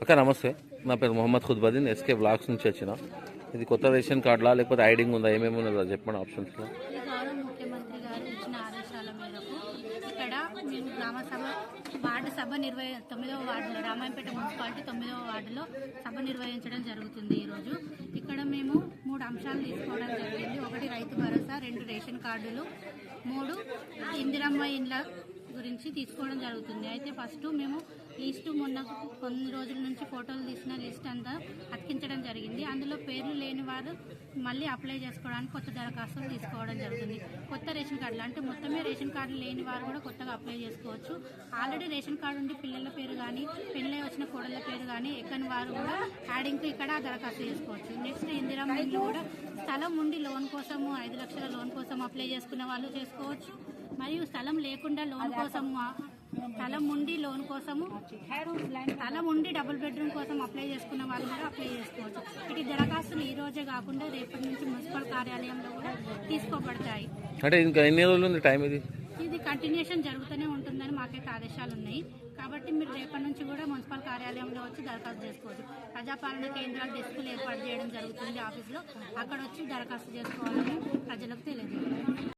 అక్క నమస్తే, నా పేరు మొహమ్మద్ ఖుద్బదీన్, ఎస్కే బ్లాక్స్ నుంచి వచ్చిన. ఇది కొత్త రేషన్ కార్డులా లేకపోతే ఐడింగ్ ఉందా, ఏమేమి ఉన్నదో చెప్పండి ఆప్షన్స్లో. ఈ గౌరవ ముఖ్యమంత్రి గారు ఇచ్చిన ఆదేశాల మేరకు ఇక్కడ మేము గ్రామ సభ వార్డు సభ 9వ వార్డులో రామాయంపేట మున్సిపాలిటీ 9వ వార్డులో సభ నిర్వహించడం జరుగుతుంది. ఈరోజు ఇక్కడ మేము 3 అంశాలు తీసుకోవడం జరిగింది. 1 రైతు భరోసా, 2 రేషన్ కార్డులు, 3 ఇందిరమ్మ ఇండ్ల గురించి తీసుకోవడం జరుగుతుంది. అయితే ఫస్ట్ మేము లిస్టు మొన్న కొన్ని రోజుల నుంచి ఫోటోలు తీసిన లిస్ట్ అంతా అతికించడం జరిగింది. అందులో పేర్లు లేని వారు మళ్ళీ అప్లై చేసుకోవడానికి కొత్త దరఖాస్తులు తీసుకోవడం జరుగుతుంది. కొత్త రేషన్ కార్డులు అంటే మొత్తమే రేషన్ కార్డులు లేని వారు కూడా కొత్తగా అప్లై చేసుకోవచ్చు. ఆల్రెడీ రేషన్ కార్డు ఉండి పిల్లల పేరు కానీ పెళ్ళై వచ్చిన కోడళ్ళ పేరు కానీ ఎక్కని వారు కూడా యాడింగ్కి ఇక్కడ దరఖాస్తు చేసుకోవచ్చు. నెక్స్ట్ ఇందిరమ్మ ఇండ్లు కూడా స్థలం ఉండి లోన్ కోసము 5 లక్షల లోన్ కోసం అప్లై చేసుకున్న వాళ్ళు చేసుకోవచ్చు. మరియు స్థలం లేకుండా లోన్ కోసము స్థలం ఉండి డబుల్ బెడ్రూమ్ కోసం అప్లై చేసుకున్న వాళ్ళు కూడా అప్లై చేసుకోవచ్చు. ఇటు దరఖాస్తులు ఈ రోజే కాకుండా రేపటి నుంచి మున్సిపల్ కార్యాలయంలో కూడా తీసుకోబడతాయి. అంటే ఇంకా ఎన్ని రోజులు ఉంది టైం? ఇది కంటిన్యూషన్ జరుగుతూనే ఉంటుందని మాకైతే ఆదేశాలు ఉన్నాయి. కాబట్టి మీరు రేపటి నుంచి కూడా మున్సిపల్ కార్యాలయంలో వచ్చి దరఖాస్తు చేసుకోవచ్చు. ప్రజాపాలన కేంద్రాలు డెస్కులు ఏర్పాటు చేయడం జరుగుతుంది ఆఫీస్లో. అక్కడ వచ్చి దరఖాస్తు చేసుకోవాలని ప్రజలకు తెలియజేయాలి.